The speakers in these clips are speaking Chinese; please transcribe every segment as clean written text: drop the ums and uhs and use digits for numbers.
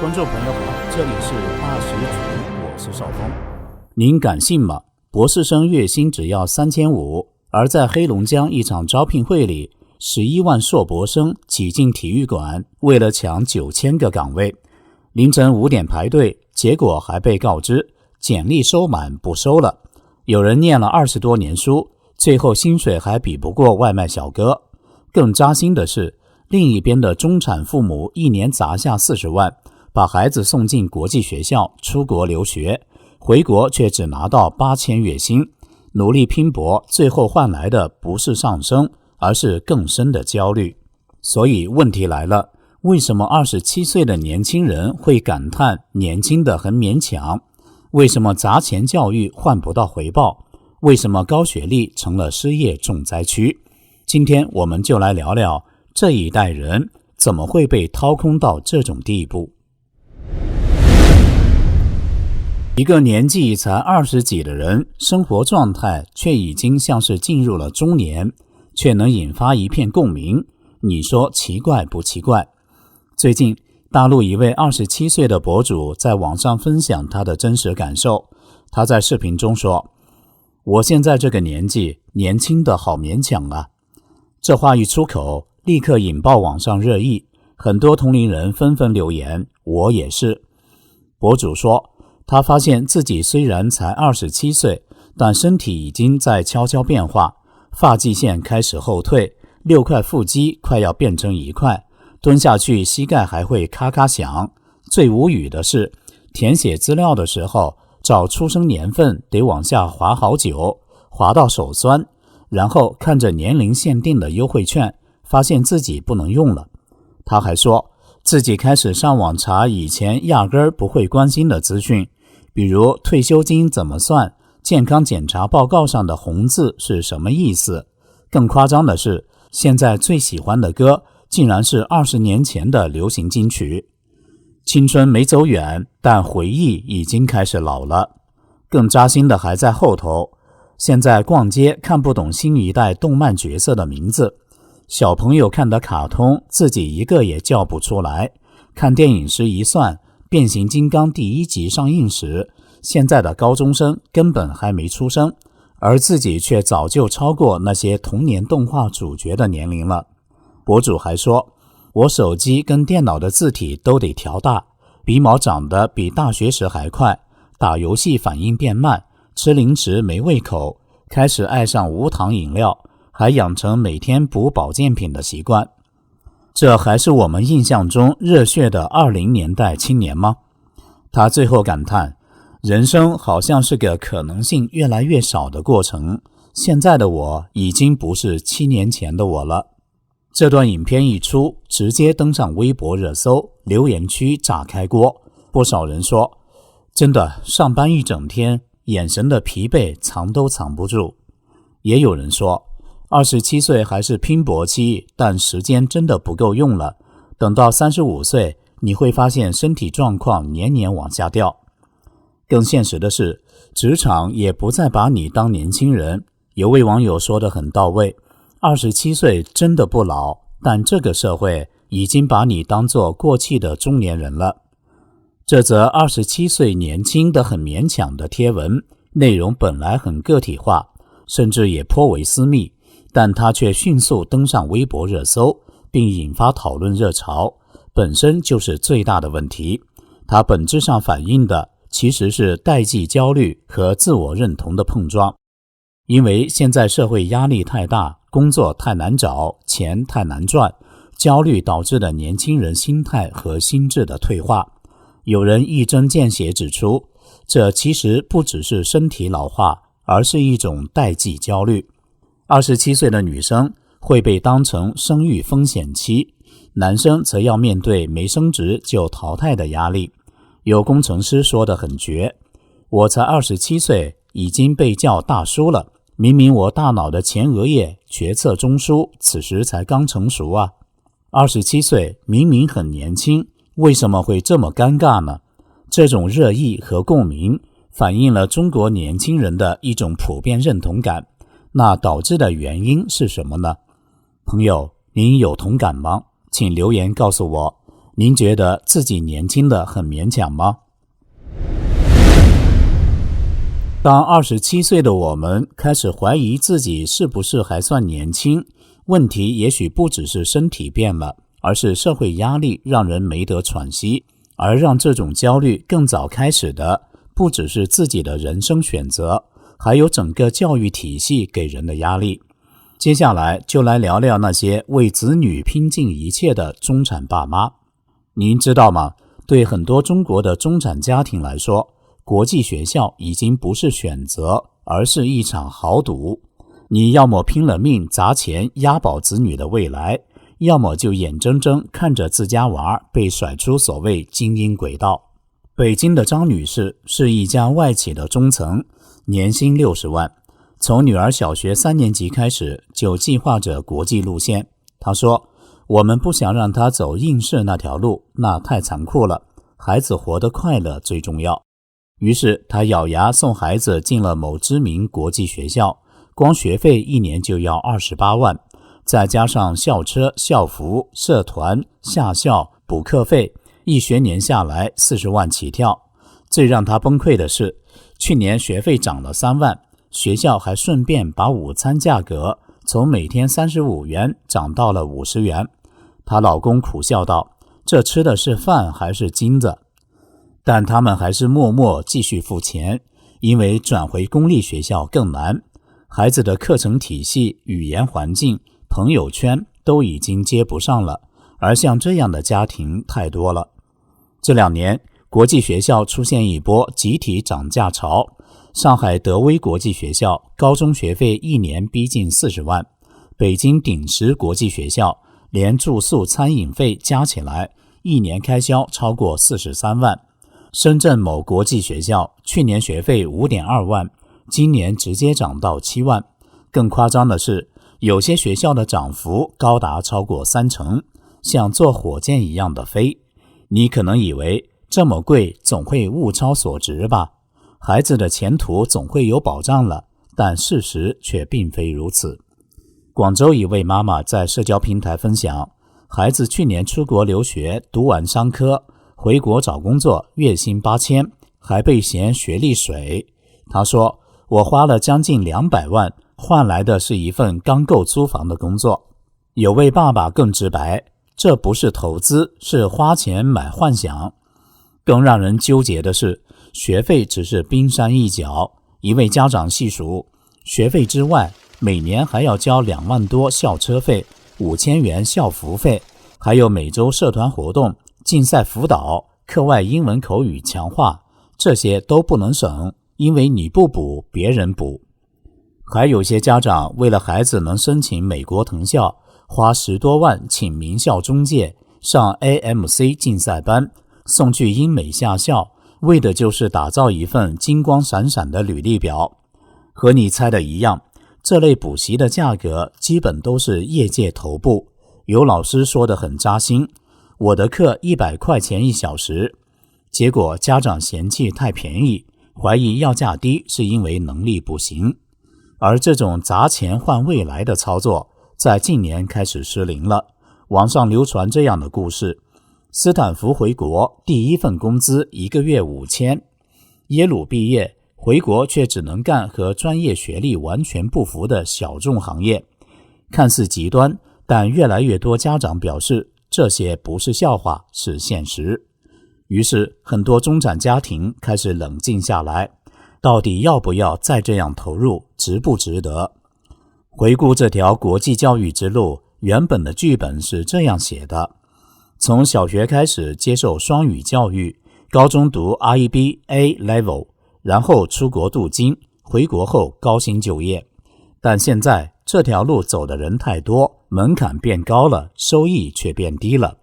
观众朋友好，这里是大实主，我是邵峰。您敢信吗？博士生月薪只要3500，而在黑龙江一场招聘会里，11万硕博生挤进体育馆，为了抢9000个岗位，凌晨5点排队，结果还被告知简历收满不收了。有人念了20多年书，最后薪水还比不过外卖小哥。更扎心的是，另一边的中产父母一年砸下40万，把孩子送进国际学校出国留学，回国却只拿到8000月薪，努力拼搏，最后换来的不是上升，而是更深的焦虑。所以问题来了，为什么27岁的年轻人会感叹年轻的很勉强？为什么砸钱教育换不到回报？为什么高学历成了失业重灾区？今天我们就来聊聊这一代人怎么会被掏空到这种地步。一个年纪才20几的人，生活状态却已经像是进入了中年，却能引发一片共鸣，你说奇怪不奇怪？最近大陆一位27岁的博主在网上分享他的真实感受。他在视频中说，我现在这个年纪，年轻的好勉强啊。这话一出口，立刻引爆网上热议，很多同龄人纷纷留言，我也是。博主说，他发现自己虽然才27岁，但身体已经在悄悄变化，发际线开始后退，6块腹肌快要变成1块，蹲下去膝盖还会咔咔响。最无语的是，填写资料的时候，找出生年份得往下滑好久，滑到手酸，然后看着年龄限定的优惠券，发现自己不能用了。他还说，自己开始上网查以前压根儿不会关心的资讯，比如退休金怎么算，健康检查报告上的红字是什么意思。更夸张的是，现在最喜欢的歌竟然是20年前的流行金曲。青春没走远，但回忆已经开始老了。更扎心的还在后头，现在逛街看不懂新一代动漫角色的名字，小朋友看的卡通自己一个也叫不出来，看电影时一算，变形金刚第1集上映时，现在的高中生根本还没出生，而自己却早就超过那些童年动画主角的年龄了。博主还说，我手机跟电脑的字体都得调大，鼻毛长得比大学时还快，打游戏反应变慢，吃零食没胃口，开始爱上无糖饮料，还养成每天补保健品的习惯。这还是我们印象中热血的20年代青年吗？他最后感叹，人生好像是个可能性越来越少的过程，现在的我已经不是7年前的我了。这段影片一出，直接登上微博热搜，留言区炸开锅。不少人说，真的上班一整天，眼神的疲惫藏都藏不住。也有人说，27岁还是拼搏期，但时间真的不够用了，等到35岁，你会发现身体状况年年往下掉。更现实的是，职场也不再把你当年轻人。有位网友说得很到位，27岁真的不老，但这个社会已经把你当作过气的中年人了。这则27岁年轻的很勉强的贴文，内容本来很个体化，甚至也颇为私密，但它却迅速登上微博热搜，并引发讨论热潮，本身就是最大的问题。它本质上反映的其实是代际焦虑和自我认同的碰撞。因为现在社会压力太大，工作太难找，钱太难赚，焦虑导致的年轻人心态和心智的退化。有人一针见血指出，这其实不只是身体老化，而是一种代际焦虑。27岁的女生会被当成生育风险期，男生则要面对没升职就淘汰的压力。有工程师说得很绝，我才27岁已经被叫大叔了，明明我大脑的前额叶决策中枢此时才刚成熟啊。27岁明明很年轻，为什么会这么尴尬呢？这种热议和共鸣反映了中国年轻人的一种普遍认同感，那导致的原因是什么呢？朋友，您有同感吗？请留言告诉我，您觉得自己年轻的很勉强吗？当27岁的我们开始怀疑自己是不是还算年轻，问题也许不只是身体变了，而是社会压力让人没得喘息。而让这种焦虑更早开始的，不只是自己的人生选择，还有整个教育体系给人的压力。接下来就来聊聊那些为子女拼尽一切的中产爸妈。您知道吗？对很多中国的中产家庭来说，国际学校已经不是选择，而是一场豪赌。你要么拼了命砸钱押宝子女的未来，要么就眼睁睁看着自家娃被甩出所谓精英轨道。北京的张女士是一家外企的中层，年薪60万，从女儿小学3年级开始就计划着国际路线。她说，我们不想让她走应试那条路，那太残酷了，孩子活得快乐最重要。于是她咬牙送孩子进了某知名国际学校，光学费1年就要28万，再加上校车、校服、社团、下校、补课费，1学年下来40万起跳。最让他崩溃的是，去年学费涨了3万，学校还顺便把午餐价格从每天35元涨到了50元。她老公苦笑道，这吃的是饭还是金子？但他们还是默默继续付钱，因为转回公立学校更难，孩子的课程体系、语言环境、朋友圈都已经接不上了，而像这样的家庭太多了。这2年，国际学校出现一波集体涨价潮。上海德威国际学校高中学费1年逼近40万，北京鼎石国际学校连住宿餐饮费加起来1年开销超过43万。深圳某国际学校去年学费5.2万，今年直接涨到7万。更夸张的是，有些学校的涨幅高达超过30%，像坐火箭一样的飞。你可能以为这么贵总会物超所值吧，孩子的前途总会有保障了，但事实却并非如此。广州一位妈妈在社交平台分享，孩子去年出国留学，读完商科，回国找工作，月薪8000，还被嫌学历水。她说，我花了将近200万，换来的是一份刚够租房的工作。有位爸爸更直白，这不是投资，是花钱买幻想。更让人纠结的是，学费只是冰山一角。一位家长细数，学费之外，每年还要交2万多校车费，5000元校服费，还有每周社团活动、竞赛辅导、课外英文口语强化，这些都不能省，因为你不补，别人补。还有些家长为了孩子能申请美国藤校，花10多万请名校中介上 AMC 竞赛班，送去英美下校，为的就是打造一份金光闪闪的履历表。和你猜的一样，这类补习的价格基本都是业界头部。有老师说得很扎心，我的课100块钱1小时，结果家长嫌弃太便宜，怀疑要价低是因为能力不行。而这种砸钱换未来的操作，在近年开始失灵了。网上流传这样的故事，斯坦福回国，第一份工资1个月5000，耶鲁毕业，回国却只能干和专业学历完全不符的小众行业。看似极端，但越来越多家长表示，这些不是笑话，是现实。于是很多中产家庭开始冷静下来，到底要不要再这样投入，值不值得？回顾这条国际教育之路，原本的剧本是这样写的：从小学开始接受双语教育，高中读 IB A Level， 然后出国镀金，回国后高薪就业。但现在这条路走的人太多，门槛变高了，收益却变低了。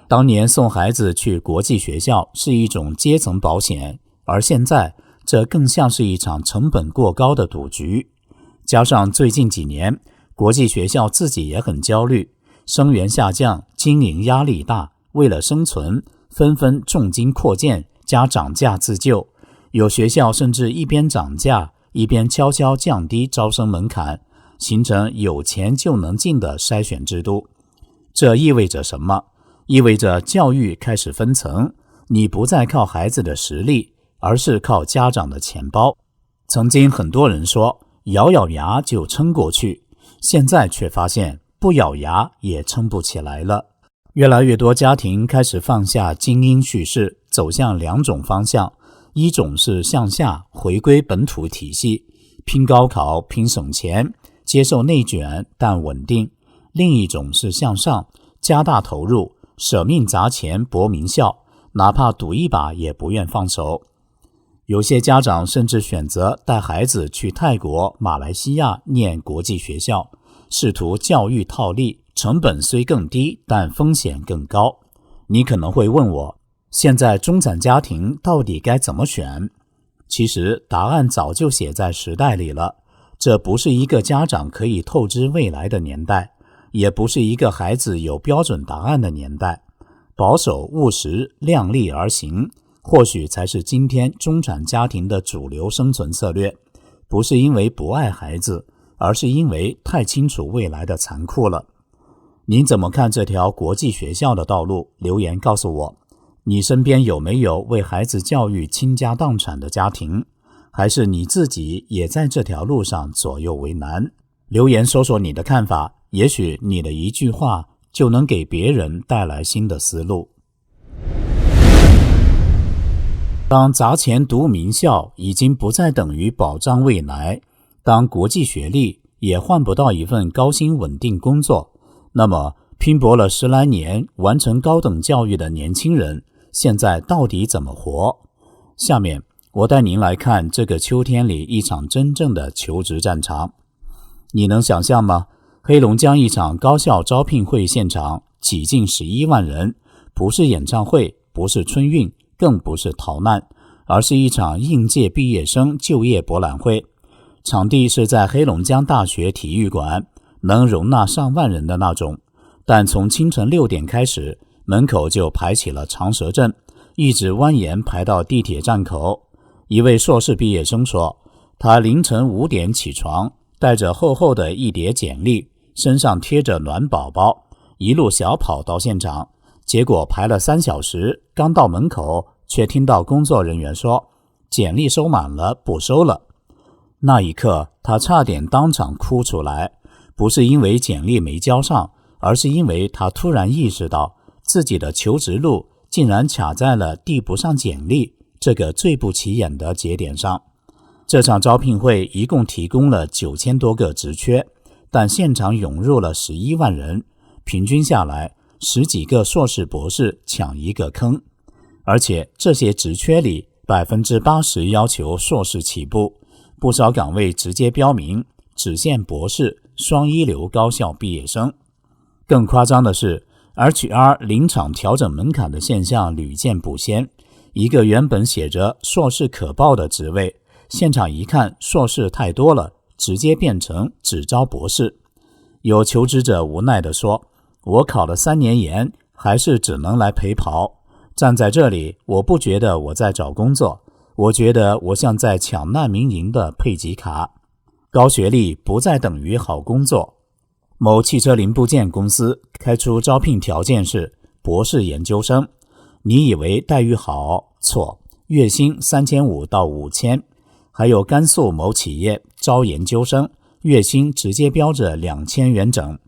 当年送孩子去国际学校是一种阶层保险，而现在这更像是一场成本过高的赌局。加上最近几年，国际学校自己也很焦虑，生源下降，经营压力大，为了生存，纷纷重金扩建加涨价自救。有学校甚至一边涨价，一边悄悄降低招生门槛，形成有钱就能进的筛选制度。这意味着什么？意味着教育开始分层，你不再靠孩子的实力，而是靠家长的钱包。曾经很多人说咬咬牙就撑过去，现在却发现不咬牙也撑不起来了。越来越多家庭开始放下精英叙事，走向两种方向，一种是向下回归本土体系，拼高考拼省钱，接受内卷但稳定；另一种是向上，加大投入，舍命砸钱搏名校，哪怕赌一把也不愿放手。有些家长甚至选择带孩子去泰国、马来西亚念国际学校，试图教育套利，成本虽更低，但风险更高。你可能会问我，现在中产家庭到底该怎么选？其实答案早就写在时代里了。这不是一个家长可以透支未来的年代，也不是一个孩子有标准答案的年代。保守务实，量力而行，或许才是今天中产家庭的主流生存策略。不是因为不爱孩子，而是因为太清楚未来的残酷了。您怎么看这条国际学校的道路？留言告诉我。你身边有没有为孩子教育倾家荡产的家庭？还是你自己也在这条路上左右为难？留言说说你的看法，也许你的一句话就能给别人带来新的思路。当砸钱读名校已经不再等于保障未来，当国际学历也换不到一份高薪稳定工作，那么拼搏了10来年完成高等教育的年轻人现在到底怎么活？下面我带您来看这个秋天里一场真正的求职战场。你能想象吗？黑龙江一场高校招聘会现场挤进11万人，不是演唱会，不是春运，更不是逃难，而是一场应届毕业生就业博览会。场地是在黑龙江大学体育馆，能容纳上万人的那种。但从清晨6点开始，门口就排起了长蛇阵，一直蜿蜒排到地铁站口。一位硕士毕业生说，他凌晨5点起床，带着厚厚的一叠简历，身上贴着暖宝宝，一路小跑到现场。结果排了3小时，刚到门口，却听到工作人员说，简历收满了，不收了。那一刻，他差点当场哭出来，不是因为简历没交上，而是因为他突然意识到自己的求职路竟然卡在了递不上简历这个最不起眼的节点上。这场招聘会一共提供了9000多个职缺，但现场涌入了11万人，平均下来10几个硕士博士抢一个坑。而且这些职缺里 80% 要求硕士起步，不少岗位直接标明只限博士、双一流高校毕业生。更夸张的是， HR 临场调整门槛的现象屡见不鲜。一个原本写着硕士可报的职位，现场一看硕士太多了，直接变成只招博士。有求职者无奈地说，我考了3年研，还是只能来陪跑。站在这里，我不觉得我在找工作，我觉得我像在抢难民营的配给卡。高学历不再等于好工作。某汽车零部件公司开出招聘条件是博士研究生，你以为待遇好？错，月薪3500到5000。还有甘肃某企业招研究生，月薪直接标着2000元整。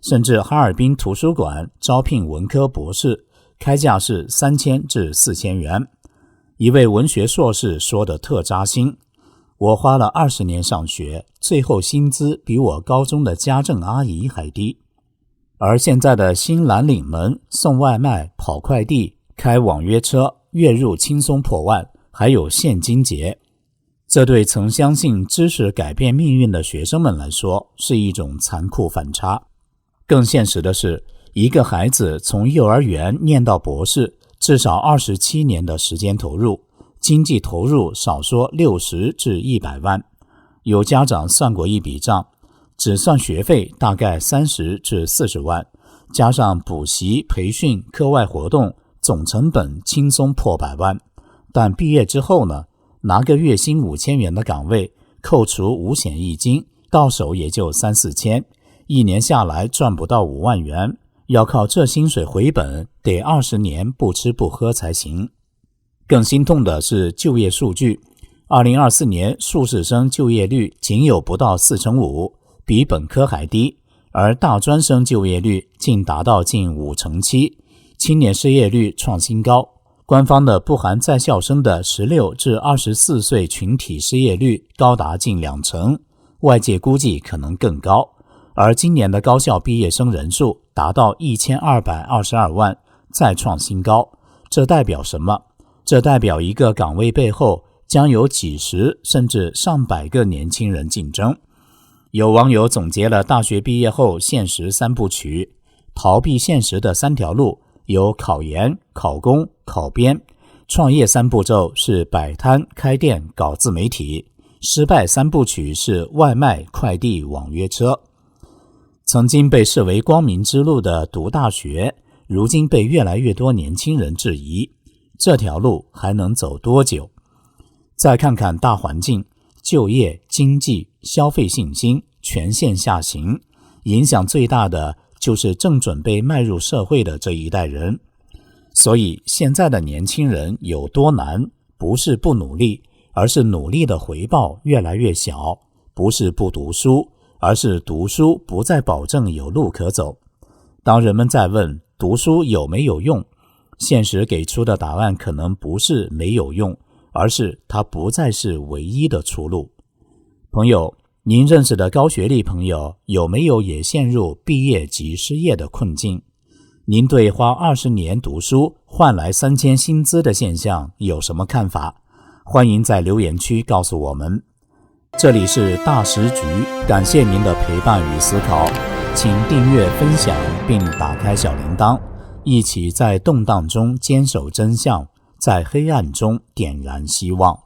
甚至哈尔滨图书馆招聘文科博士，开价是3000至4000元。一位文学硕士说的特扎心，我花了20年上学，最后薪资比我高中的家政阿姨还低。而现在的新蓝领们送外卖、跑快递、开网约车，月入轻松破万，还有现金节。这对曾相信知识改变命运的学生们来说，是一种残酷反差。更现实的是，一个孩子从幼儿园念到博士，至少27年的时间投入，经济投入少说60至100万。有家长算过一笔账，只算学费大概30至40万，加上补习、培训、课外活动，总成本轻松破100万。但毕业之后呢，拿个月薪5000元的岗位，扣除五险一金，到手也就3、4千，一年下来赚不到5万元，要靠这薪水回本，得20年不吃不喝才行。更心痛的是就业数据，2024年硕士生就业率仅有不到4.5%，比本科还低，而大专生就业率竟达到近5.7%，青年失业率创新高。官方的不含在校生的16至24岁群体失业率高达近2%，外界估计可能更高。而今年的高校毕业生人数达到1222万，再创新高。这代表什么？这代表一个岗位背后将有几十甚至上百个年轻人竞争。有网友总结了大学毕业后现实3部曲，逃避现实的3条路有考研、考公、考编。创业3步骤是摆摊、开店、搞自媒体。失败3部曲是外卖、快递、网约车。曾经被视为光明之路的读大学，如今被越来越多年轻人质疑，这条路还能走多久？再看看大环境，就业、经济、消费信心全线下行，影响最大的就是正准备迈入社会的这一代人。所以现在的年轻人有多难，不是不努力，而是努力的回报越来越小；不是不读书，而是读书不再保证有路可走。当人们在问读书有没有用，现实给出的答案可能不是没有用，而是它不再是唯一的出路。朋友，您认识的高学历朋友有没有也陷入毕业即失业的困境？您对花20年读书换来3000薪资的现象有什么看法？欢迎在留言区告诉我们。这里是大时局，感谢您的陪伴与思考，请订阅、分享并打开小铃铛，一起在动荡中坚守真相，在黑暗中点燃希望。